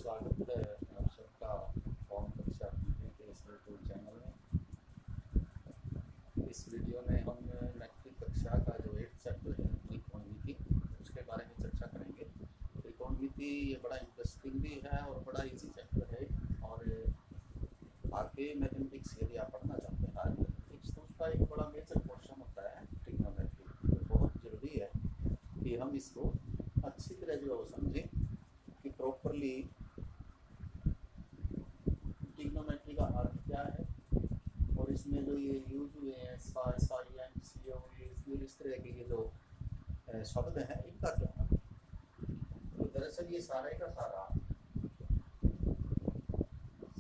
स्वागत है आप सबका फॉर्म कक्षा के इस यूट्यूब चैनल में। इस वीडियो में हम मैट्रिक कक्षा का जो 8th चैप्टर है त्रिकोणमिति उसके बारे में चर्चा करेंगे। त्रिकोणमिति ये बड़ा इंटरेस्टिंग भी है और बड़ा इजी चैप्टर है, और आगे मैथमेटिक्स यदि आप पढ़ना चाहते हैं मैथमेटिक्स तो उसका एक बड़ा मेजर पोर्शन होता है ट्रिग्नोमेट्री। तो बहुत ज़रूरी है कि हम इसको अच्छी तरह जो समझें कि प्रॉपरली ट्रिग्नोमेट्री का अर्थ क्या है, और इसमें जो ये यूज हुए हैं साइन सी इस तरह के ये जो शब्द हैं इनका क्या है। तो दरअसल ये सारे का सारा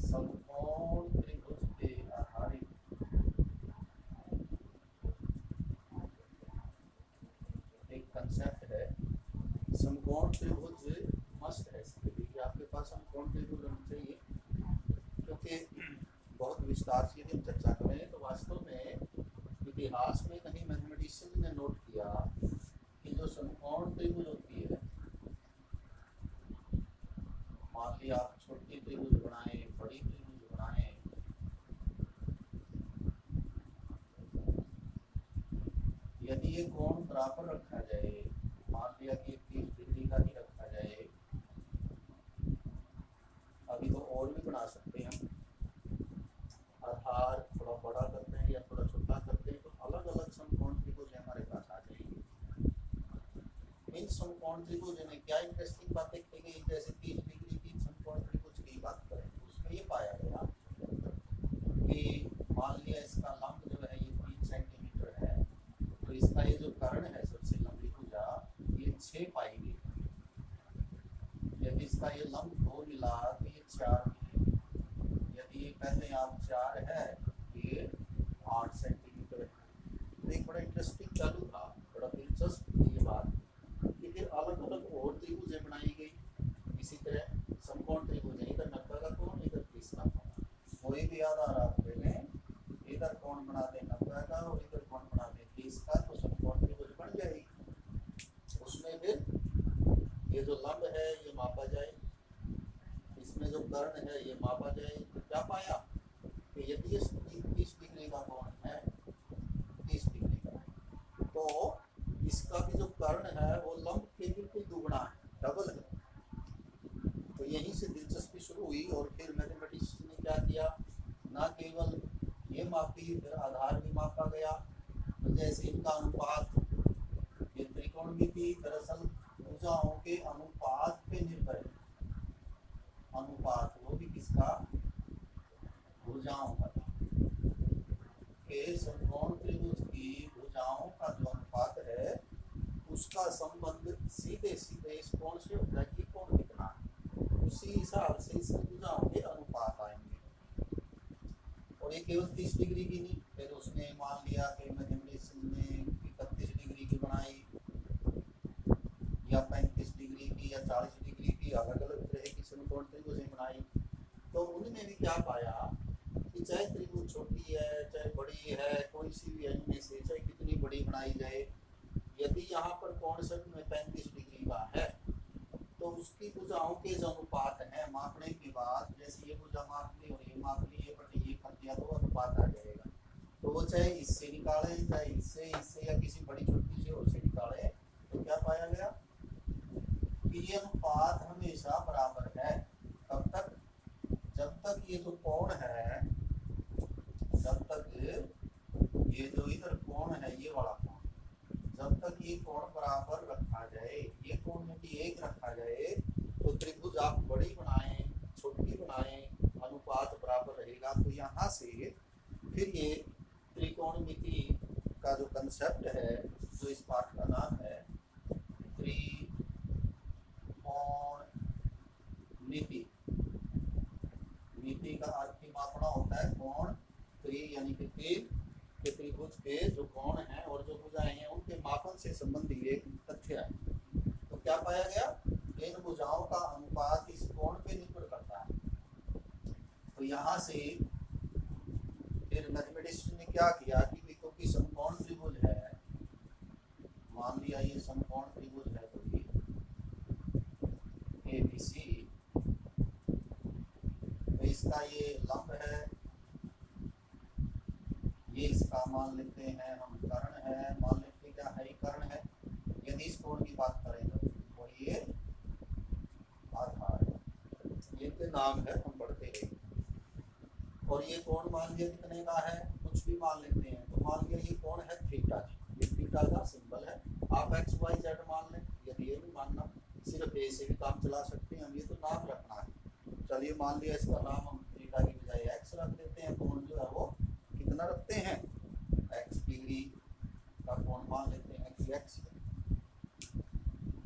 समकोण त्रिभुज पे आधारित एक कंसेप्ट है। समकोण त्रिभुज मस्ट है, इसलिए आपके पास समकोण त्रिभुज होना चाहिए, क्योंकि बहुत विस्तार से यदि हम चर्चा करें तो वास्तव में इतिहास में कहीं मैथमेटिशियन ने नोट किया कि जो समकोण त्रिभुज होती है, मान लिया आप छोटी त्रिभुज बनाए बड़ी त्रिभुज बनाए, यदि ये कोण बराबर रखा जाए, मान लिया कि 30 डिग्री का ही रखा जाए, अभी तो और भी बना सकते हैं, आधार थोड़ा बड़ा करते हैं या थोड़ा छोटा करते हैं, तो अलग अलग समकोण त्रिभुज हमारे पास आ जाएंगे। इन समकोण त्रिभुज में क्या इंटरेस्टिंग बात देखी गई, जैसे 30 डिग्री की समकोण त्रिभुज की बात करें तो उसमें ये पाया गया कि मान लिया इसका लंब जो है ये 3 सेंटीमीटर है, तो इसका ये जो कर्ण है सबसे लंबी भुजा ये 6 पाएगी। यदि इसका ये लंब 2 मिला तो ये 4 मिलेगी। यदि ये पहले आप 4 है ये 8 सेंटीमीटर है। तो एक बड़ा इंटरेस्टिंग चालू था, बड़ा दिलचस्प ये बात कि फिर अलग अलग और त्रिभुजें बनाई गई। इसी तरह समकोण त्रिभुज है, इधर 90 का कोण इधर 30 का कोण, कोई भी आधार आप ले लें, इधर कोण बना दें 90 का और इधर कोण बना दें 30 का, तो समकोण त्रिभुज बन जाएगी। उसमें फिर ये जो लंब है ये मापा जाए, इसमें जो कर्ण है ये मापा जाए, तो क्या पाया कि यदि ये 30 डिग्री का कोण है 30 डिग्री का, तो इसका भी जो कर्ण है वो लंब के बिल्कुल दुगना है, डबल है। तो यहीं से दिलचस्पी शुरू हुई, और फिर मैथमेटिक्स ने क्या किया, ना केवल ये मापी फिर आधार भी मापा गया। तो जैसे इनका अनुपात, ये त्रिकोणमिति दरअसल भुजाओं के अनुपात पे निर्भर है। अनुपात वो भी किसका, भुजाओं का, के समकोण त्रिभुज की भुजाओं का जो अनुपात है उसका संबंध सीधे सीधे इस कोण से होता है कि कोण कितना है, उसी हिसाब से इस भुजाओं के अनुपात आएंगे। और ये केवल 30 डिग्री की नहीं, फिर उसने मान लिया कि मैथमेटिशियन ने 31 डिग्री की बनाई या 35 डिग्री की या 40 डिग्री की, अलग अलग तरह की समकोण त्रिभुजें बनाई। तो उन्होंने भी क्या पाया कि चाहे त्रिभुज छोटी है चाहे बड़ी है, कोई सी भी इनमें से चाहे कितनी बड़ी बनाई जाए, यदि यहाँ पर कोण सच में 35 डिग्री का है तो उसकी भुजाओं के जो अनुपात है मापने के बाद, जैसे ये भुजा माप ली और ये माप ली, ये बटे ये कर दिया तो अनुपात आ जाएगा। तो वो चाहे इससे निकाले चाहे इससे या किसी बड़ी छोटी से और से निकाले, तो क्या पाया गया कि ये अनुपात हमेशा बराबर है। कब तक, जब तक ये जो कोण है, जब तक ये जो इधर कोण है ये वाला कोण, जब तक ये कोण बराबर रखा जाए, ये कोण में भी एक रखा जाए, तो त्रिभुज आप बड़ी बनाएं छोटी बनाएं अनुपात बराबर रहेगा। तो यहाँ से फिर ये त्रिकोणमिति का जो कंसेप्ट है, जो इस पाठ का नाम है त्रिकोणमिति, मिति का अर्थ ही मापना होता है, कोण, त्रि यानी कि 3 के त्रिभुज के जो कोण हैं और जो भुजाएं हैं उनके मापन से संबंधित एक तथ्य है। तो क्या पाया गया, इन भुजाओं का अनुपात इस कोण पे निर्भर करता है। तो यहाँ से फिर मैथमेटिशियन ने क्या किया कि क्योंकि समकोण त्रिभुज है, मान लिया ये समकोण त्रिभुज है, तो ये ABC, क्या ये लंब है, ये इसका मान लेते हैं हम कर्ण है, मान लेते हैं क्या है कर्ण है। यदि इस कोण की बात करें तो और ये आधार है, ये इनके नाम है, हम पढ़ते हैं। और ये कोण मान लिया कितने का है, कुछ भी मान लेते हैं, तो मान लिया ये कोण है थीटा, ये थीटा का सिंबल है। आप एक्स वाई जेड मान लें, यदि ये नहीं मानना सिर्फ ए से भी काम चला सकते हैं हम, ये तो नाम रखना है। चलिए मान लिया इसका नाम हम थीटा की बजाय एक्स रख देते हैं, कोण जो है वो कितना रखते हैं, एक्स डिग्री का कोण मान लेते हैं कि एक्स।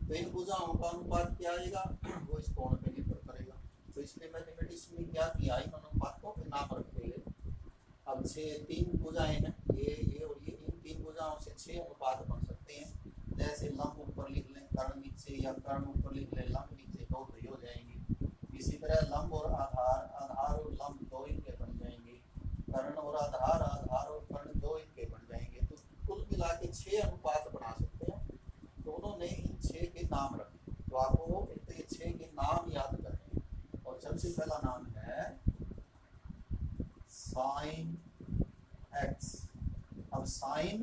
तो इन भुजाओं का अनुपात क्या आएगा, वो इस कोण पे निर्भर करेगा। तो इसलिए मैथमेटिक्स में क्या किया, इन अनुपातों के नाम रखे गए। अब 6 भुजाएं हैं, ये और ये, इन 3 भुजाओं से 6 अनुपात बन सकते हैं। जैसे लंब ऊपर लिख लें, कर्ण नीचे, या कर्ण ऊपर लिख लें, लंब नीचे, दो ही हो जाएंगे। इसी तरह लंब और आधार, आधार और लंब दो इनके बन जाएंगे। कर्ण और आधार, आधार और कर्ण दो इनके बन जाएंगे। तो कुल मिला के 6 अनुपात बना सकते हैं। तो उन्होंने इन 6 के नाम रखे, तो आपको ये 6 के नाम याद करने हैं। और सबसे पहला नाम है साइन एक्स। अब साइन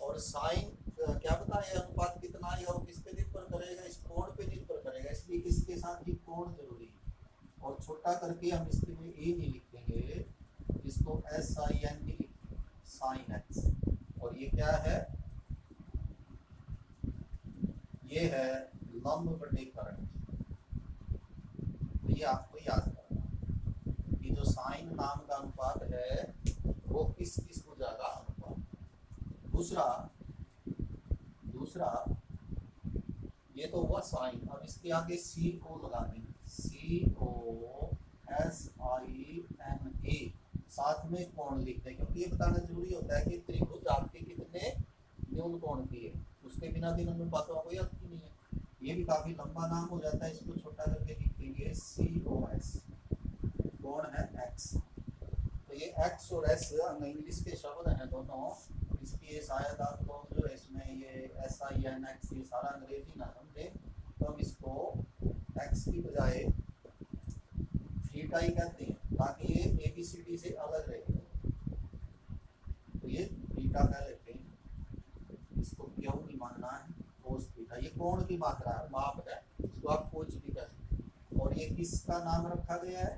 और साइन क्या पता है अनुपात कितना आएगा, वो किस पे निर्भर करेगा, इस कोण पे निर्भर करेगा, इसलिए इसके साथ ही कोण जरूरी है। और छोटा करके हम इसके लिए ए नहीं लिखेंगे, इसको एस आई एन भी लिखेंगे, साइन एक्स। और ये क्या है, ये है लंब बटे कर्ण। तो ये आपको याद करना कि जो साइन नाम का अनुपात है वो किस किस भुजा का अनुपात। दूसरा ये तो हुआ साइन। अब इसके आगे सी ओ लगा देंगे, COSINA, साथ में कोण लिख दें, क्योंकि ये बताना जरूरी होता है कि त्रिभुज आपके कितने न्यून कोण की है, उसके बिना दिन अनुपातों का कोई अर्थ ही नहीं है। ये भी काफी लंबा नाम हो जाता है, इसको छोटा करके लिखेंगे COS, कोण है एक्स। तो ये एक्स और एस इंग्लिश के शब्द हैं दोनों, इसलिए शायद आप लोग जो है इसमें ये SINX ये सारा अंग्रेजी ना समझे, तो हम इसको एक्स की बजाय थीटा ही कहते हैं, ताकि ये ABCD से अलग रहे। तो ये थीटा कह लेते हैं, इसको क्यों नहीं मानना है, कोस थीटा। ये कोण की मात्रा है, माप है, इसको आप कुछ भी कह सकते हैं। और ये किसका नाम रखा गया है,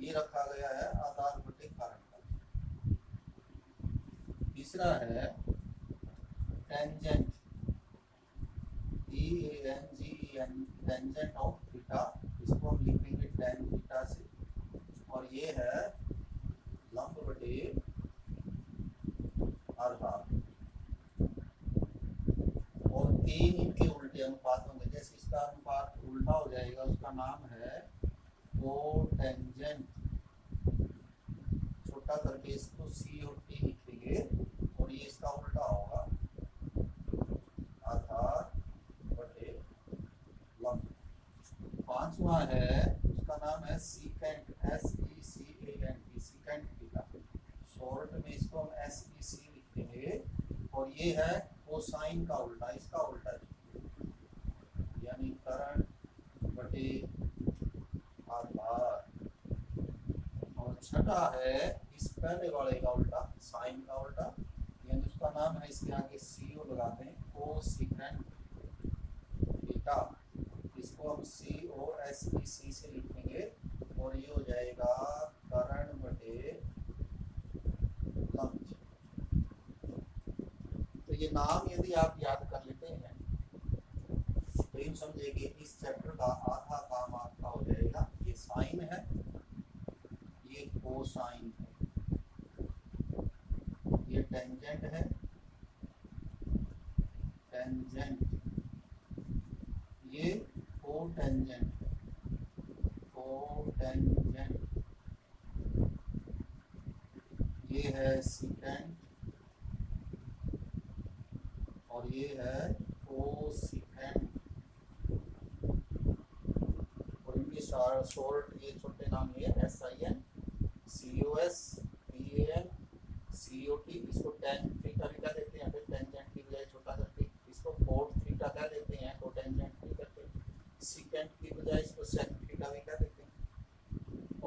ये रखा गया है आधार बटे कारण का। तीसरा है tangent, TANGEN, tangent of theta, इसको हम लिखेंगे tan थीटा से। और ये है लंब बटे आधार। और 3 इनके उल्टे अनुपात होंगे, जैसे इसका अनुपात उल्टा हो जाएगा, उसका नाम है कोटेंजेंट। छोटा करके इसको COT लिखेंगे, और ये इसका उल्टा होगा आधार बटे लंब। 5वां है, उसका नाम है secant, SECANT, secant theta. Short में इसको हम SEC लिखेंगे। और ये है कोसाइन का उल्टा, इसका उल्टा, यानी कर्ण बटे आधार। और छठा है इस पहले वाले का उल्टा, साइन का उल्टा, यानी उसका नाम है, इसके आगे CO लगा दें, कोसेकेंट थीटा। इसको हम COSEC से लिखेंगे, और ये हो जाएगा कर्ण बटे लंब। तो ये नाम यदि आप याद कर लेते हैं तो इन समझिए इस चैप्टर का आधा काम आपका हो जाएगा। ये साइन है, ये कोसाइन है, ये टेंजेंट है, टेंजेंट, ये कोटेंजेंट है, कोटेंजेंट, ये है सीकेंट, और ये है कोसेकेंट। और इनके शॉर्ट ये छोटे नाम ये SIN, COS, TAN, COT। इसको tan थीटा भी कह देते हैं, फिर टेंजेंट की बजाय छोटा करके इसको कोट थीटा कह देते हैं, कोटेंजेंट भी करते हैं। सीकेंट की बजाय इसको सेक थीटा भी कह देते हैं।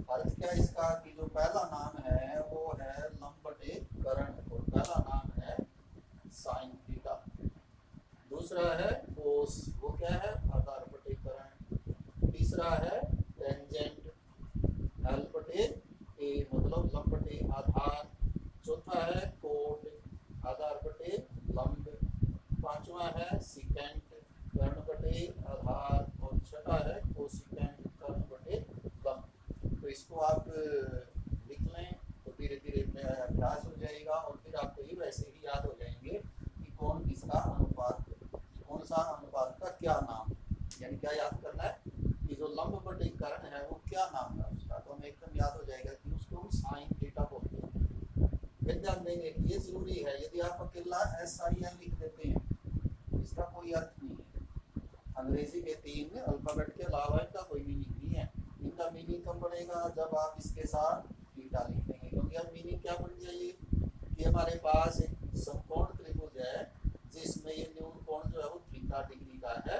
अर्थ क्या है इसका कि जो पहला नाम है वो है लंब बटे करण, और पहला नाम है साइन थीटा। दूसरा है कोस, वो क्या है आधार बटे करण। तीसरा है टेंजेंट, एल बटे ए मतलब लंब बटे आधार। चौथा है कोट, आधार बटे लंब। पांचवा है सिकेंट, कर्ण बटे आधार। और छठा है कोसिकेंट, कर्ण बटे लंब। तो इसको आप लिख लें तो धीरे धीरे अभ्यास हो जाएगा, और फिर आपको ये वैसे ही याद हो जाएंगे कि कौन किसका अनुपात, कौन सा अनुपात का क्या नाम, यानी क्या याद करना है कि जो लंब बटे कर्ण है वो क्या नाम है उसका, तो हमें एकदम याद हो जाएगा कि उसको हम साइन थीटा बोलते हैं। फिर ध्यान देंगे ये जरूरी है, यदि आप अकेला SIN लिख देते हैं इसका कोई अर्थ नहीं है। अंग्रेजी के 3 अल्फाबेट के अलावा इनका कोई मीनिंग नहीं है। इनका मीनिंग कब बनेगा जब आप इसके साथ थीटा लिख देंगे, क्योंकि अब मीनिंग क्या बन जाएगी कि हमारे पास एक समकोण त्रिभुज है जिसमें ये न्यून कोण जो है वो थीटा डिग्री का है,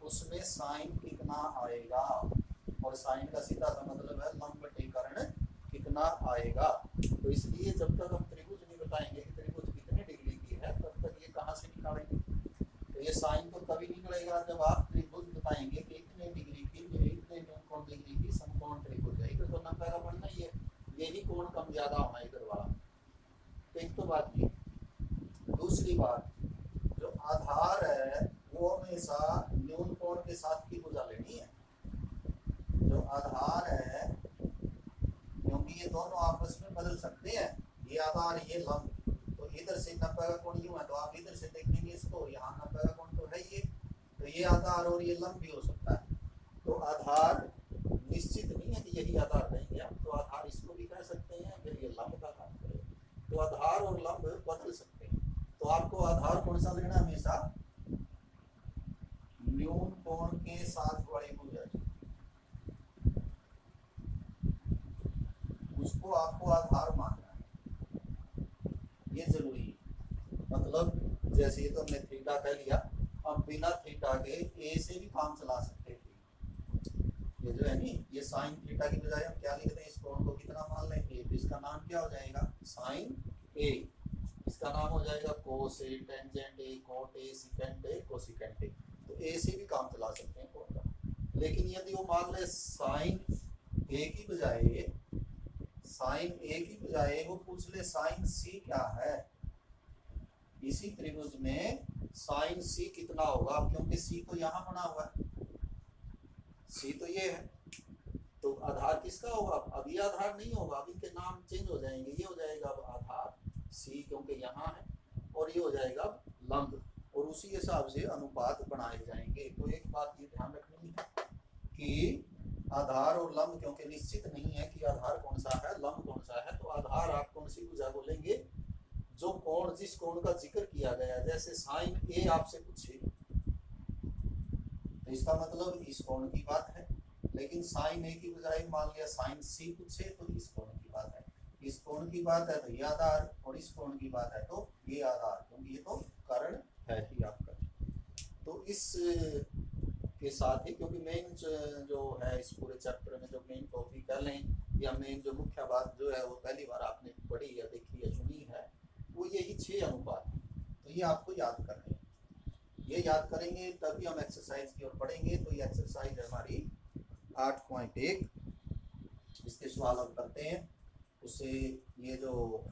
उसमें साइन कितना आएगा, और साइन का सीधा सा मतलब है लंब बटे कर्ण कितना आएगा। तो इसलिए जब तक हम त्रिभुज नहीं बताएंगे कि त्रिभुज कितने डिग्री की है तब तक ये कहाँ से निकालेंगे। तो ये साइन तो तभी निकलेगा जब आप त्रिभुज बताएंगे कि इतने डिग्री की, इतने न्यून डिग्री की समकोण त्रिभुज है। इधर तो 90 का बनना ही है, यही कोण कम ज्यादा होना इधर वाला। तो एक तो बात ये। दूसरी बात, जो आधार है वो हमेशा न्यून कोण के साथ की भुजा लेनी है। जो आधार है, क्योंकि ये दोनों आपस में बदल सकते हैं, ये आधार ये लंब, तो इधर से 90 का कोण यूं है तो आप इधर से देखेंगे इसको, यहाँ 90 का कोण तो है ये, तो ये आधार और ये लंब भी हो सकता है। तो आधार निश्चित नहीं है कि यही आधार रहेंगे आप, तो आधार इसको भी कह सकते हैं, फिर ये लंब का काम करेगा। तो आधार और लंब बदल सकते हैं, तो आपको आधार कौन सा लेना, हमेशा न्यून कोण के साथ वाली भुजा, उसको आपको आधार मानना है, ये जरूरी है। मतलब जैसे ये तो हमने थीटा कह लिया, अब बिना थीटा के ए से भी काम चला सकते थे। ये जो है नी, ये साइन थीटा की बजाय हम क्या लिखते हैं, इस कोण को कितना मान लें ए, तो इसका नाम क्या हो जाएगा साइन ए। इसका नाम हो जाएगा cos A, tangent A, cot A, secant A, cosecant A. तो ए से भी काम चला सकते हैं कोण का। लेकिन यदि वो मान ले साइन ए की बजाय, साइन ए की बजाय वो पूछ ले साइन सी क्या है, इसी त्रिभुज में साइन सी कितना होगा, क्योंकि सी तो यहाँ बना हुआ है, सी तो ये है, तो आधार किसका होगा, अब ये आधार नहीं होगा, अब इनके नाम चेंज हो जाएंगे, ये हो जाएगा अब आधार सी क्योंकि यहाँ है, और ये हो जाएगा लंब, और उसी हिसाब से अनुपात बनाए जाएंगे। तो एक बात ये ध्यान रखनी है कि आधार और लंब क्योंकि निश्चित नहीं है कि आधार कौन सा है लंब कौन सा है, तो आधार आप कौन सी भुजा बोलेंगे, जो कोण जिस कोण का जिक्र किया गया, जैसे साइन ए आपसे पूछे तो इसका मतलब इस कोण की बात है, लेकिन साइन ए की बजाय मान लिया साइन सी पूछे तो इस कोण की बात है, इस कोण की बात है तो ये आधार, और इस कोण की बात है तो ये आधार, क्योंकि ये तो कर्ण है ही आपका। तो इस के साथ ही, क्योंकि मेन जो है इस पूरे चैप्टर में जो मेन टॉपिक कह लें या मेन जो मुख्य बात जो है वो पहली बार आपने पढ़ी या देखी या सुनी है, वो यही 6 अनुपात। तो ये आपको याद करने हैं, ये याद करेंगे तभी हम एक्सरसाइज की ओर पढ़ेंगे। तो ये एक्सरसाइज है हमारी 8.1, इसके सवाल हम करते हैं। उससे ये जो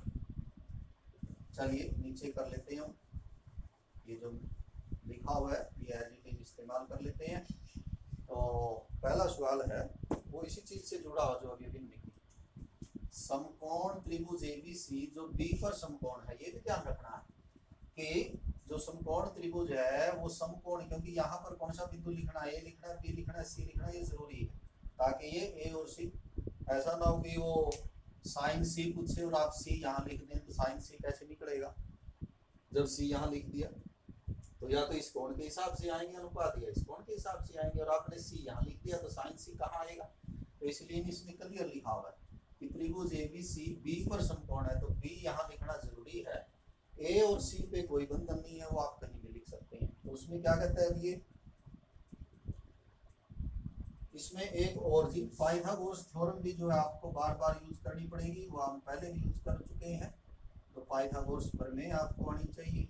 चलिए नीचे कर लेते हैं, ये जो लिखा हुआ है ये एडिटिंग इस्तेमाल कर लेते हैं। तो पहला सवाल है वो इसी चीज से जुड़ा हो जो अभी लिखी, समकोण त्रिभुज ABC जो B पर समकोण है, ये भी ध्यान रखना है कि जो समकोण त्रिभुज है वो समकोण, क्योंकि यहाँ पर कौन सा बिंदु लिखना है, A लिखना है, B लिखना है, C लिखना है, ये जरूरी है ताकि ये A और C, ऐसा ना हो कि वो साइन C पूछे और आप C यहाँ लिख दें, तो साइन C कैसे निकलेगा जब C यहाँ लिख दिया। तो या तो इस कोण के हिसाब से आएंगे अनुपात, या इस कोण के हिसाब से आएंगे, और आपने C यहाँ लिख दिया तो साइन C कहाँ आएगा। तो इसलिए इसमें क्लियर लिखा हुआ है कि त्रिभुज ABC B पर समकोण है, तो B यहाँ लिखना जरूरी है। A और C पे कोई बंधन नहीं है, वो आप कहीं भी लिख सकते हैं। तो उसमें क्या कहता है, अब ये इसमें एक और जी पाइथागोरस थ्योरम भी जो है आपको बार बार यूज करनी पड़ेगी, वो हम पहले भी यूज कर चुके हैं। तो पाइथागोरस प्रमेय आपको आनी चाहिए।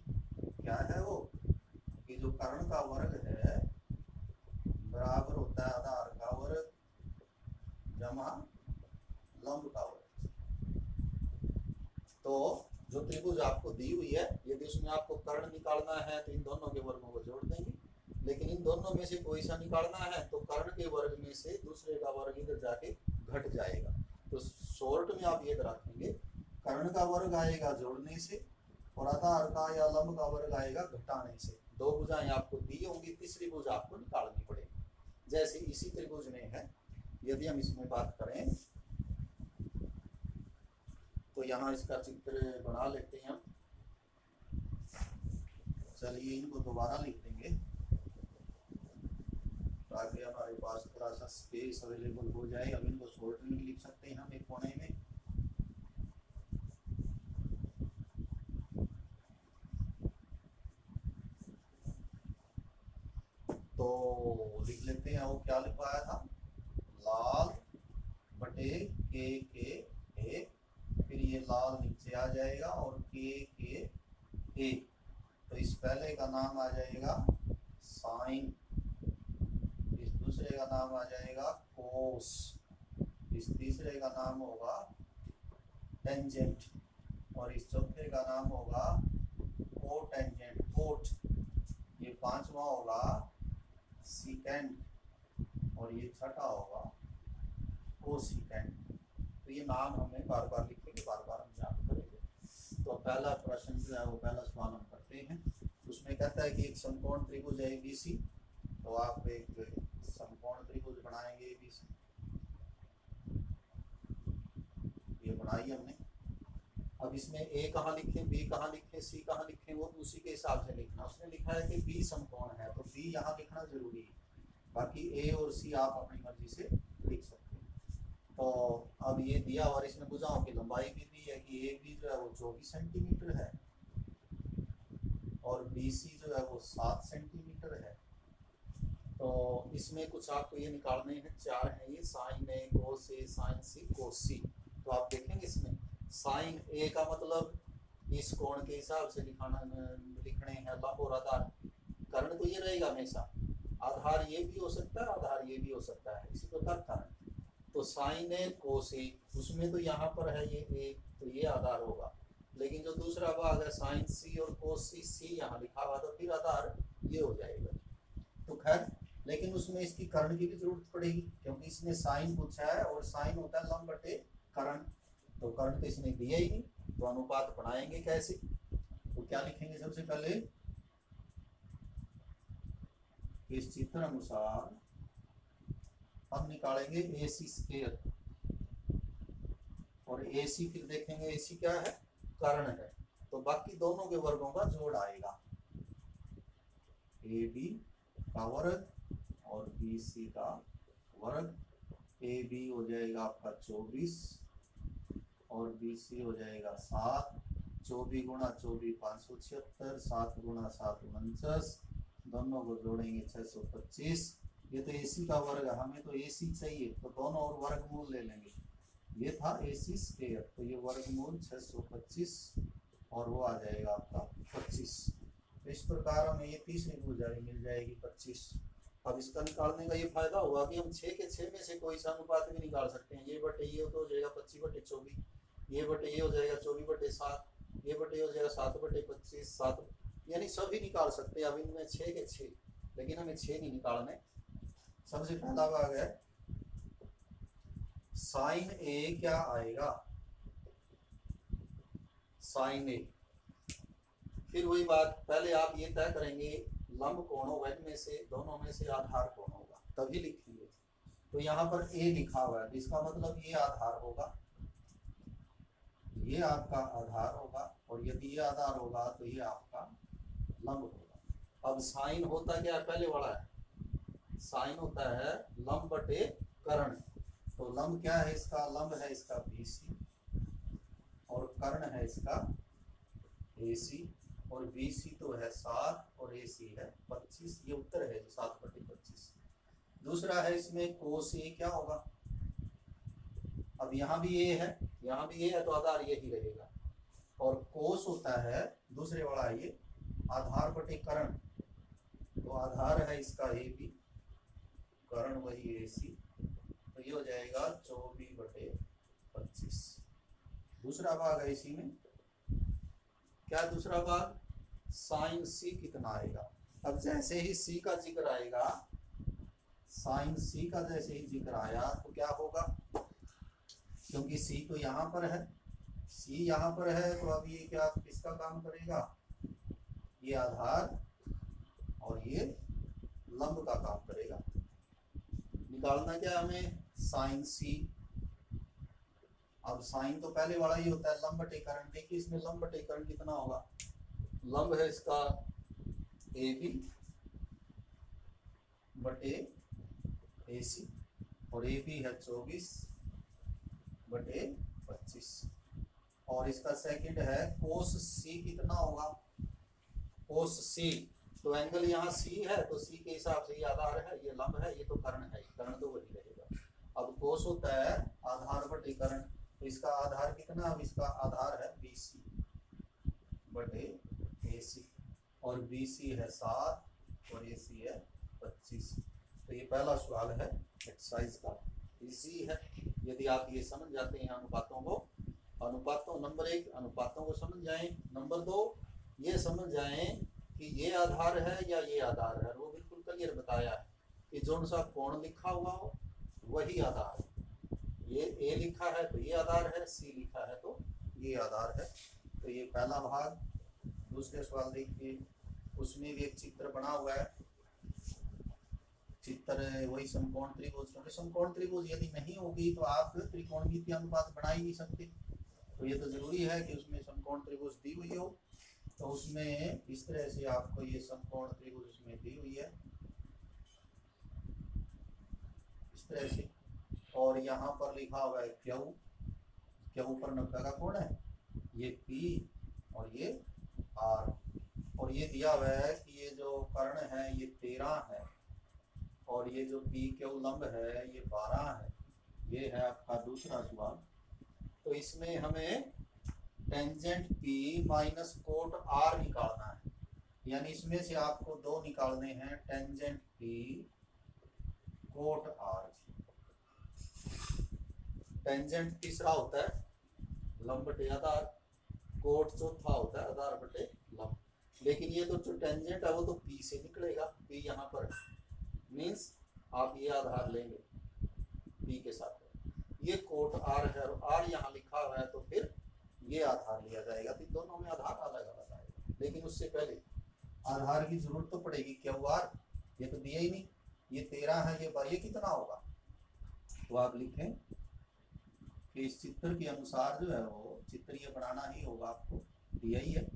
क्या है वो कि जो कर्ण का वर्ग है बराबर होता है आधार का वर्ग जमा लंब का वर्ग। तो जो त्रिभुज आपको दी हुई है, यदि उसमें आपको कर्ण निकालना है तो इन दोनों के वर्गों को जोड़ देंगे, लेकिन इन दोनों में से कोई सा निकालना है तो कर्ण के वर्ग में से दूसरे का वर्ग इधर जाके घट जाएगा। तो शॉर्ट में आप ये रखेंगे, कर्ण का वर्ग आएगा जोड़ने से और आधार का या लंब का वर्ग आएगा घटाने से। दो भुजाएं आपको दी होंगी, तीसरी भुजा आपको निकालनी पड़ेगी। जैसे इसी त्रिभुज में है, यदि हम इसमें बात करें तो यहाँ इसका चित्र बना लेते हैं हम। चलिए इनको दोबारा लिख देंगे ताकि हमारे पास थोड़ा सा स्पेस अवेलेबल हो जाए। अब इनको शॉर्ट में लिख सकते हैं हम एक कोने में। तो लिख लेते हैं, वो क्या लिखवाया था, लाल बटे के ए, फिर ये लाल नीचे आ जाएगा और के ए। तो इस पहले का नाम आ जाएगा साइन, इस दूसरे का नाम आ जाएगा कोस, इस तीसरे का नाम होगा टेंजेंट और इस चौथे का नाम होगा कोटेंजेंट कोट। ये पांचवा होगा सीकेंड और ये छठा होगा कोसीकेंड। तो ये नाम हमें बार बार लिखेंगे, बार बार हम याद करेंगे। तो पहला प्रश्न जो है वो पहला सवाल हम करते हैं। उसमें कहता है कि एक समकोण त्रिभुज है एबीसी। तो आप एक समकोण त्रिभुज बनाएंगे एबीसी, ये बनाई हमने। अब इसमें ए कहाँ लिखें, बी कहाँ लिखें, सी कहाँ लिखें, वो उसी के हिसाब से लिखना। उसने लिखा है कि बी समकोण है तो बी यहाँ लिखना जरूरी है, बाकी ए और सी आप अपनी मर्जी से लिख सकते हैं। तो अब ये दिया और इसमें भुजाओं की लंबाई भी दी है कि ए बी जो है वो 24 सेंटीमीटर है और बी सी जो है वो 7 सेंटीमीटर है। तो इसमें कुछ आपको ये निकालने हैं, चार हैं ये, साइन ए कोस ए साइन सी कोस सी। तो आप देखेंगे इसमें साइन ए का मतलब इस कोण के हिसाब से लिखने हैं लंब और आधार। कर्ण तो ये रहेगा हमेशा, आधार ये भी हो सकता है, आधार ये भी हो सकता है, इसी प्रकार कर्ण। तो साइन ए कोस ए, उसमें तो यहाँ पर है ये ए, तो ये आधार होगा। लेकिन जो दूसरा भाग है साइन सी और कोस सी, सी यहाँ लिखा हुआ तो फिर आधार ये हो जाएगा। तो खैर, लेकिन उसमें इसकी कर्ण की भी जरूरत पड़ेगी क्योंकि इसने साइन पूछा है और साइन होता है लंब बटे कर्ण। तो कर्ण तो इसने दिया ही नहीं, तो अनुपात बनाएंगे कैसे। तो क्या लिखेंगे, सबसे पहले इस चित्र अनुसार हम निकालेंगे AC स्क्वायर और AC फिर देखेंगे AC क्या है, कर्ण है। तो बाकी दोनों के वर्गों का जोड़ आएगा, AB का वर्ग और BC का वर्ग। AB हो जाएगा आपका 24 और BC हो जाएगा 7। 24 गुणा 24 576, 7 गुणा 7 49, दोनों को जोड़ेंगे 625। ये तो AC का वर्ग है, हमें तो AC चाहिए तो दोनों और वर्गमूल ले लेंगे। ये था AC स्क्वायर, तो ये वर्गमूल 625 और वो आ जाएगा आपका 25। इस प्रकार हमें ये तीसरी भुजा मिल जाएगी 25। अब इसका निकालने का ये फायदा होगा कि हम 6 के 6 में से कोई सा अनुपात भी निकाल सकते हैं। ये बटे ये तो हो जाएगा 25 बटे 24, ये बटे ये हो जाएगा 24 बटे 7, ये बटे ये हो जाएगा 7 बटे 25, 7, यानी सभी निकाल सकते हैं। अब इनमें 6 के 6, लेकिन हमें 6 नहीं निकालने। सबसे पहला भाग है साइन ए, क्या आएगा साइन ए। फिर वही बात, पहले आप ये तय करेंगे लंब कोणों में से दोनों में से आधार कौन होगा तभी लिखेंगे। तो यहाँ पर ए लिखा हुआ है, इसका मतलब ये आधार होगा, ये आपका आधार होगा और यदि ये आधार होगा तो ये आपका लंब होगा। अब साइन होता क्या है, पहले वाला है, साइन होता है लंब बटे कर्ण। तो लंब क्या है इसका, लंब है इसका BC और कर्ण है इसका AC और BC तो है 7 और AC है 25। ये उत्तर है जो 7 बटे 25। दूसरा है इसमें कोस ए क्या होगा, अब यहाँ भी ए है, यहाँ भी ए है, तो आधार यही रहेगा। और कोस होता है दूसरे वाला ये आधार बटे करण, तो आधार है इसका ए बी, करण वही ए सी, तो ये हो जाएगा 24/25। दूसरा भाग है इसी में, क्या दूसरा भाग, साइन सी कितना आएगा। अब जैसे ही सी का जिक्र आएगा, साइन सी का जैसे ही जिक्र आया तो क्या होगा, क्योंकि सी तो यहाँ पर है, सी यहाँ पर है, तो अब ये क्या किसका काम करेगा, ये आधार और ये लंब का काम करेगा। निकालना क्या हमें, साइन सी। अब साइन तो पहले वाला ही होता है, लंब बटे करण। देखिए इसमें लंब बटे करण कितना होगा, लंब है इसका ए बी बटे ए सी, और ए बी है 24/25, और इसका सेकंड है कोस सी कितना होगा, कोस सी, तो एंगल यहाँ सी है, तो सी के हिसाब से ये आधार है, ये लंब है, ये तो कर्ण है, कर्ण तो वही रहेगा। अब कोस होता है आधार बटे कर्ण, तो इसका आधार कितना, अब इसका आधार है BC बटे AC, और BC है 7 और AC है 25। तो ये पहला सवाल है एक्सरसाइज का, इजी है। यदि आप ये समझ जाते हैं अनुपातों को, अनुपातों नंबर 1 अनुपातों को समझ जाएं, नंबर 2 ये समझ जाएं कि ये आधार है या ये आधार है, वो बिल्कुल क्लियर बताया है कि जो सा कोण लिखा हुआ हो वही आधार है। ये ए लिखा है तो ये आधार है, सी लिखा है तो ये आधार है। तो ये पहला भाग। दूसरे सवाल देखिए, उसमें भी एक चित्र बना हुआ है, चित्र वही समकोण त्रिभुज, क्योंकि समकोण त्रिभुज यदि नहीं होगी तो आप त्रिकोणमिति अनुपात बना ही नहीं सकते। तो ये तो जरूरी है कि उसमें समकोण त्रिभुज दी हुई हो, तो उसमें इस तरह से आपको ये समकोण त्रिभुज उसमें दी हुई है इस तरह से, और यहाँ पर लिखा हुआ है क्यू, क्यू पर 90 का कोण है, ये पी और ये आर, और ये दिया हुआ है कि ये जो कर्ण है ये 13 है, और ये जो पी क्यू लंब है ये 12 है। ये है आपका दूसरा सवाल। तो इसमें हमें tangent P minus cot R निकालना है, यानी इसमें से आपको दो निकालने हैं, tangent P cot R. Tangent तीसरा होता है लंब बटे आधार, कोट चौथा होता है आधार बटे लंब। लेकिन ये तो जो टेंजेंट है वो तो पी से निकलेगा, पी यहाँ पर मीन्स आप ये आधार लेंगे पी के साथ, ये कोट आर है और आर यहाँ लिखा हुआ है, तो फिर ये आधार लिया जाएगा। तो दोनों में आधार अलग अलग आएगा, लेकिन उससे पहले आधार की जरूरत तो पड़ेगी। क्यू आर ये तो दिया ही नहीं, ये 13 है, ये कितना होगा, तो आप लिखें कि इस चित्र के अनुसार जो है वो चित्र ये बनाना ही होगा, आपको दिया ही है।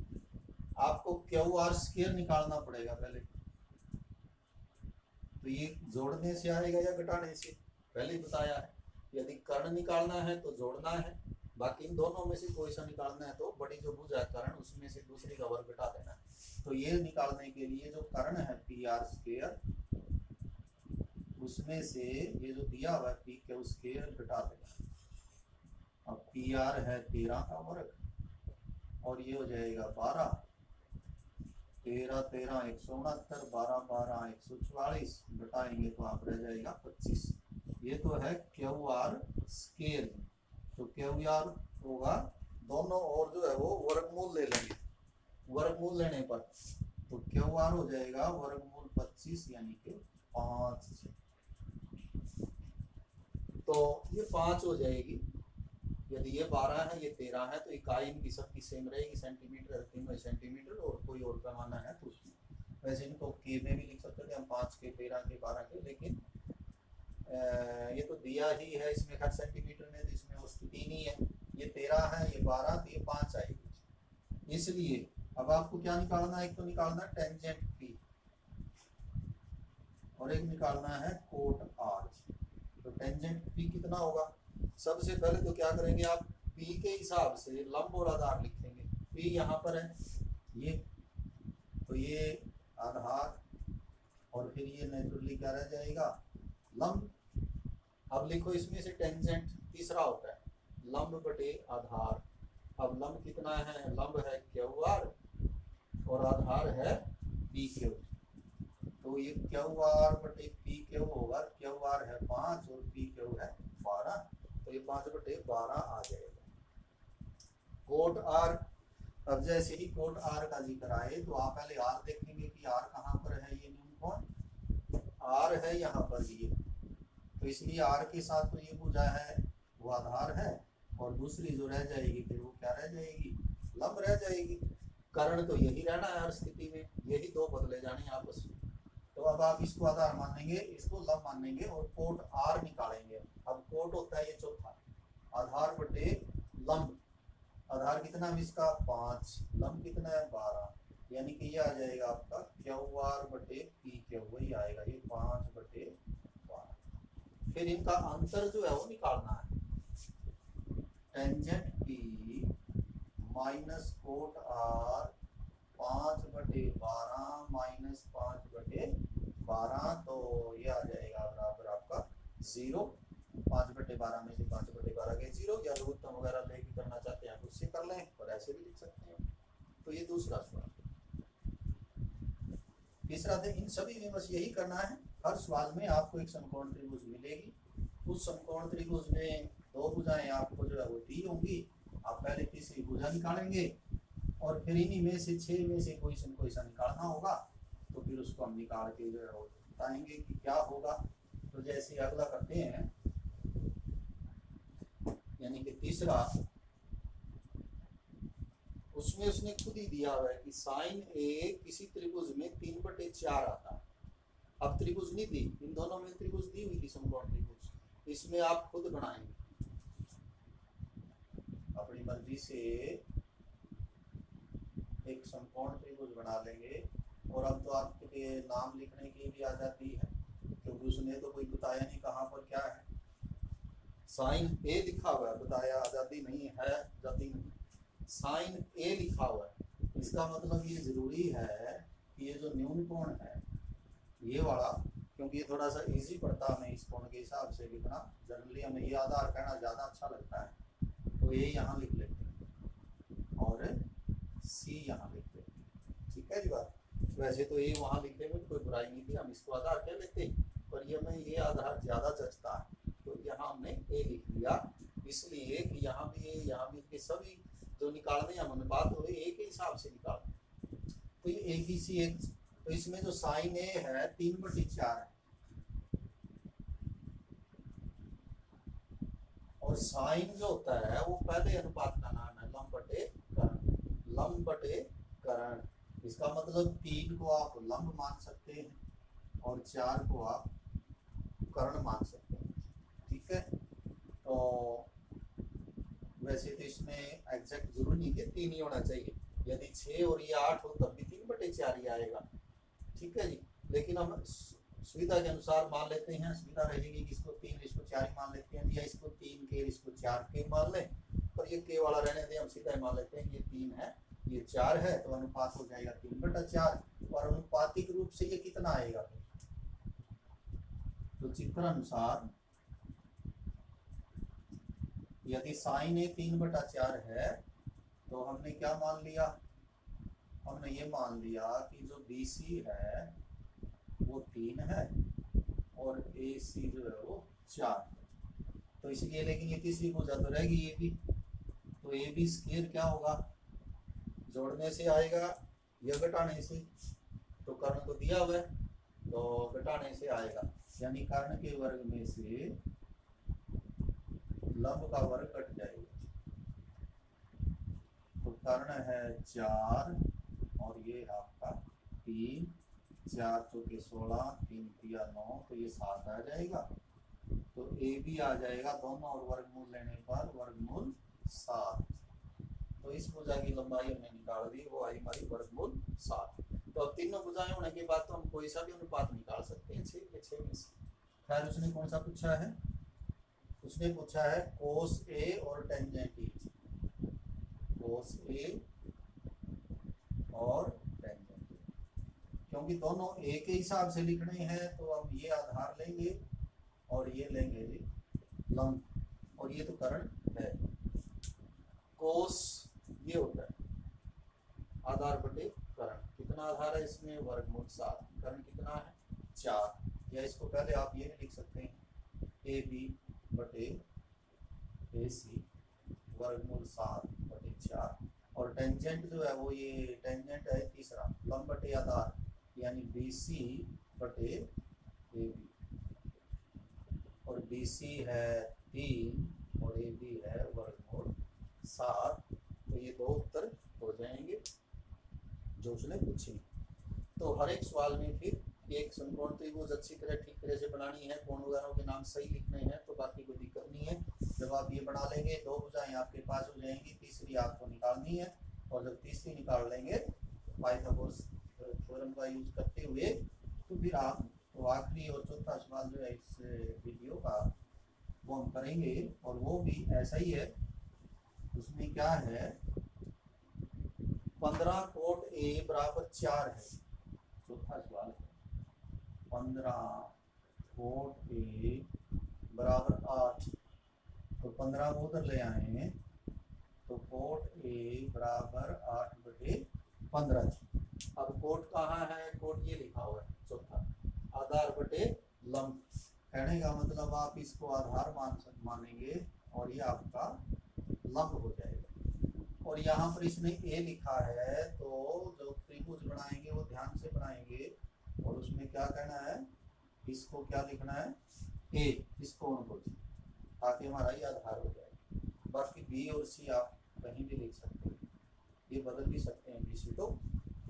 आपको क्यू आर स्क्वायर निकालना पड़ेगा पहले, तो ये जोड़ने से आएगा या घटाने से, पहले ही बताया है। यदि कर्ण निकालना है तो जोड़ना है, बाकी इन दोनों में से कोई सा निकालना है तो बड़ी जो भुजा है कर्ण उसमें से दूसरी का वर्ग घटा देना है। तो ये निकालने के लिए जो कर्ण है पी आर स्क्वायर, उसमें से ये जो दिया हुआ है पी क्यू स्क्वायर घटा देना। अब पी आर है 13 का वर्ग, और ये हो जाएगा 12, 13 13 169, 12 12 144, घटाएंगे तो आप रह जाएगा 25। ये तो है क्यू आर स्क्वायर। तो क्यू आर होगा दोनों, और जो है वो वर्गमूल ले लेंगे, वर्गमूल लेने पर तो क्यू आर हो जाएगा वर्गमूल 25 यानी कि 5। तो ये 5 हो जाएगी। यदि ये 12 है ये 13 है तो इकाई इनकी सबकी सेम रहेगी, सेंटीमीटर, तीनों सेंटीमीटर, और कोई और पैमाना है तो उसमें वैसे इनको के में भी लिख सकते थे हम, 5 के 13 के 12 के, लेकिन ये तो दिया ही है इसमें खैर सेंटीमीटर में, इसमें वो स्थिति नहीं है। ये 13 है ये 12, तो ये 5 आएगी। इसलिए अब आपको क्या निकालना है, एक तो निकालना है टेंजेंट पी और एक निकालना है कोट आर। तो टेंजेंट पी कितना होगा, सबसे पहले तो क्या करेंगे आप पी के हिसाब से लंब और आधार लिखेंगे। पी यहाँ पर है ये, तो ये आधार, और फिर ये नेचुरली क्या रह जाएगा लंब। अब लिखो इसमें से टेंजेंट तीसरा होता है लंब बटे आधार। अब लंब कितना है, लंब है क्यू आर और आधार है पी क्यू। तो ये क्यू आर बटे पी क्यू होगा, क्यू आर है 5 और पी क्यू है 12, तो ये 5/12 आ जाएगा। कोट आर, अब जैसे ही कोट आर का जिक्र आए तो आप पहले आर देखेंगे कि आर कहाँ पर है, ये न्यून कोण आर है यहाँ पर ये, तो इसलिए आर के साथ तो ये भुजा है वो आधार है और दूसरी जो रह जाएगी फिर वो क्या रह जाएगी, लंब रह जाएगी। कर्ण तो यही रहना है हर स्थिति में, यही दो बदले जाने आपस में। तो अब आप इसको आधार मानेंगे, इसको लंब मानेंगे और कोट आर निकालेंगे। अब कोट होता है ये चौथा, आधार बटे लंब। आधार कितना है इसका 5, लंब कितना है 12, यानी कि ये आ जाएगा आपका क्यू आर बटे पी क्यू, वही आएगा ये 5/12। फिर इनका अंतर जो है वो निकालना है, tangent P minus cot R 5/12 minus 5/12, तो ये आ जाएगा बराबर आपका 0। 5/12 में से 5/12 के 0, या लघुत्तम वगैरह लेके करना चाहते हैं तो उससे कर लें और ऐसे भी लिख सकते हैं। तो ये दूसरा सवाल। तीसरा थे इन सभी में बस यही करना है, हर सवाल में आपको एक समकोण त्रिभुज मिलेगी, उस समकोण त्रिभुज में दो भुजाएं आपको जो है वो दी होंगी। आप पहले तीसरी भुजा निकालेंगे और फिर इन्हीं में से 6 में से कोई सा निकालना होगा, तो फिर उसको हम निकाल के जो है वो बताएंगे कि क्या होगा। तो जैसे अगला करते हैं, यानी कि तीसरा, उसमें उसने खुद ही दिया हुआ है कि साइन ए किसी त्रिभुज में 3/4 आता है। अब त्रिभुज नहीं दी, इन दोनों में त्रिभुज दी हुई थी समकोण त्रिभुज, इसमें आप खुद बनाएंगे अपनी मर्जी से एक समकोण त्रिभुज बना लेंगे। और अब तो आपके नाम लिखने की भी आजादी है, क्योंकि उसने तो कोई बताया नहीं कहाँ पर क्या है, साइन ए लिखा हुआ है, बताया आजादी नहीं है, आजादी नहीं, साइन ए लिखा हुआ है। इसका मतलब ये जरूरी है कि ये जो न्यून कोण है ये वाला, क्योंकि ये थोड़ा सा इजी पड़ता है हमें इस कोण के हिसाब से लिखना, जनरली हमें ये आधार कहना ज़्यादा अच्छा लगता है, तो ये यहाँ लिख लेते हैं और सी यहाँ लिख लेते हैं। ठीक है जी बात। वैसे तो ये वहाँ लिखने में कोई बुराई नहीं थी, हम इसको आधार कह लेते, पर ये हमें ये आधार ज़्यादा जचता है, तो यहाँ हमने ए लिख लिया, इसलिए कि यहाँ भी के सभी जो निकालने हम अनुपात हुए ए के हिसाब से निकालने। तो ये एक ही सी एक, तो इसमें जो साइन ए है 3/4 है और साइन जो होता है वो पहले अनुपात का नाम है लंब बटे कर्ण, लंब बटे कर्ण। इसका मतलब 3 को आप लंब मान सकते हैं और 4 को आप कर्ण मान सकते हैं। ठीक है, तो वैसे तो इसमें एग्जैक्ट जरूरी नहीं है 3 ही होना चाहिए, यदि 6 और ये 8 हो तब भी 3/4 ही आएगा। ठीक है जी, लेकिन हम सुविधा के अनुसार मान लेते हैं, सुविधा रहेगी कि इसको 3 इसको 4 ही मान लेते हैं, या इसको 3 के इसको 4 के मान लें, पर ये के वाला रहने दें, हम सीधा ही मान लेते हैं ये 3 है ये 4 है, तो अनुपात हो जाएगा 3/4। और अनुपातिक रूप से ये कितना आएगा, तो चित्र अनुसार यदि साइन ए 3/4 है तो हमने क्या मान लिया, हमने ये मान लिया कि जो BC है वो 3 है और AC जो है वो 4 है। तो इसलिए लेकिन ये तीसरी भुजा तो रहेगी ये भी, तो ये भी स्क्वायर क्या होगा, जोड़ने से आएगा या घटाने से, तो कर्ण तो दिया हुआ है तो घटाने से आएगा, यानी कर्ण के वर्ग में से लंब का वर्ग कट जाएगा। तो कर्ण है 4 और ये आपका 3, 4 चौके 16, 3 तिया 9, तो ये 7 आ जाएगा। तो ए भी आ जाएगा दोनों और वर्गमूल लेने पर वर्गमूल 7। तो इस भुजा की लंबाई हमने निकाल दी, वो आई हमारी वर्गमूल 7। तो अब तीनों भुजाएं होने के बाद तो हम कोई सा भी अनुपात निकाल सकते हैं 6 के 6 में से। खैर उसने कौन सा पूछा है, उसने पूछा है कोस ए और टेंजेंट ई, कोस ए और टेंजेंट ई, क्योंकि दोनों ए के हिसाब से लिखने हैं तो हम ये आधार लेंगे और ये लेंगे लंब, और ये तो कर्ण है। कोस ये होता है आधार बटे कर्ण। कितना आधार है इसमें? वर्गमूल 7। कर्ण कितना है? 4। या इसको पहले आप ये भी लिख सकते हैं ए बी बटे ए सी वर्गमूल 7/4। और टेंजेंट जो है वो ये टेंजेंट है तीसरा, लंब बटे आधार, यानी बी सी बटे ए बी। और बी सी है 3 और ए बी है वर्गमूल 7। तो ये 2 उत्तर हो जाएंगे जो उसने पूछे। तो हर एक सवाल में फिर एक समकोण त्रिभुज अच्छी तरह ठीक तरह से बनानी है, कोण वगैरह के नाम सही लिखने हैं, तो बाकी कोई दिक्कत नहीं है। जब आप ये बना लेंगे 2 भुजाएं आपके पास हो जाएंगी, तीसरी आपको निकालनी है। और जब तीसरी निकाल लेंगे पाइथागोरस थ्योरम का यूज करते हुए, तो फिर आप तो आखिरी और चौथा सवाल जो है इस वीडियो का वो हम करेंगे, और वो भी ऐसा ही है। उसमें क्या है, 15 कोट ए बराबर 4 है। चौथा सवाल है 15 कोट ए बराबर 8। तो 15 को उधर ले आए तो कोट ए बराबर 8/15। अब कोट कहाँ है? कोट ये लिखा हुआ है चौथा, आधार बटे लंब। कहने का मतलब आप इसको आधार मानेंगे और ये आपका लंब हो जाएगा। और यहाँ पर इसने ए लिखा है, तो जो त्रिभुज बनाएंगे वो ध्यान से बनाएंगे। और उसमें क्या कहना है, इसको क्या लिखना है? ए, इस कोण को, ताकि हमारा ये आधार हो जाए। बाकी बी और सी आप कहीं भी लिख सकते हैं, ये बदल भी सकते हैं बी सी। तो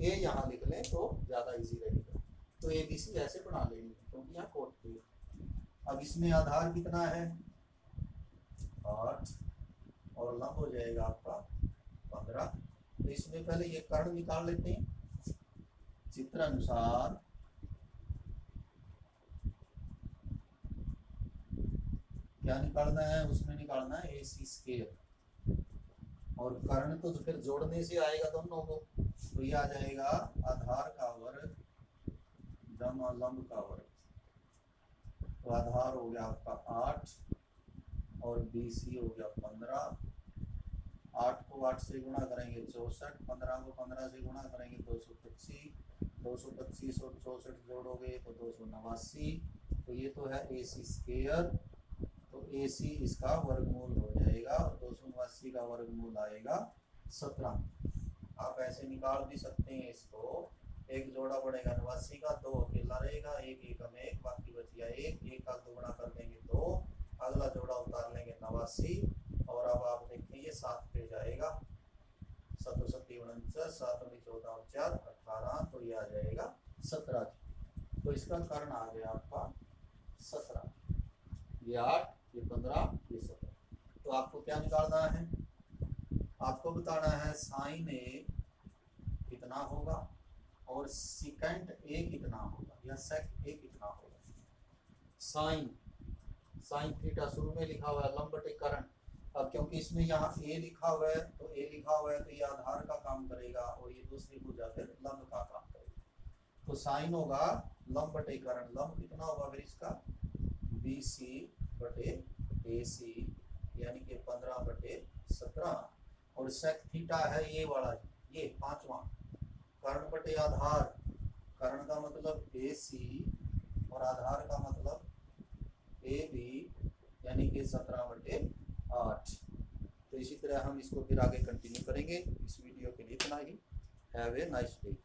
ए यहाँ लिख लें तो ज़्यादा इजी रहेगा। तो ए बी सी ऐसे बना लेंगे क्योंकि यहाँ कोट पे। अब इसमें आधार कितना है? 8 और लंब हो जाएगा आपका 15। तो इसमें पहले ये कर्ण निकाल लेते हैं चित्र अनुसार। क्या निकालना है? उसमें निकालना है ए सी स्क्वायर। और कर्ण तो फिर जोड़ने से आएगा दोनों को, तो ये आ जाएगा आधार का वर्ग जमा लंब का वर्ग। तो आधार हो गया आपका 8 और बी सी हो गया 15। 8 को 8 से गुणा करेंगे 64, 15 को 15 से गुणा करेंगे 225, 225 और 64 जोड़ोगे तो 289। तो ये तो है ए सी स्क्वायर। तो ए सी इसका वर्गमूल हो जाएगा और 289 का वर्गमूल आएगा 17। आप ऐसे निकाल भी सकते हैं इसको। एक जोड़ा पड़ेगा 89 का, 2 अकेला रहेगा, एक एकम 1, बाकी बच गया 1 का 2 गुणा कर देंगे 2, अगला जोड़ा उतार लेंगे 89। और अब आप देखिए ये 7 पे जाएगा, 7 7 49, 7 14 और 4 18। तो ये आ जाएगा 17। तो इसका कर्ण आ गया आपका 17। ये 8, ये 15, ये 17। तो आपको क्या निकालना है? आपको बताना है साइन ए कितना होगा और सेकंड ए कितना होगा, या सेक ए कितना होगा। साइन थीटा शुरू में लिखा हुआ है, लंब बटे कर्ण। अब क्योंकि इसमें यहाँ ए लिखा हुआ है, तो ए लिखा हुआ है तो ये आधार का काम करेगा और ये दूसरी भुजा फिर लंब का काम करेगा। तो साइन होगा लंब बटे कर्ण। लंब कितना होगा फिर इसका? बी सी बटे ए सी, यानी कि 15/17। और सेक थीटा है ये वाला, ये 5वां। कर्ण बटे आधार, कर्ण का मतलब ए सी और आधार का मतलब ए बी, यानी कि 17/8। तो इसी तरह हम इसको फिर आगे कंटिन्यू करेंगे। इस वीडियो के लिए इतना ही। Have a nice day.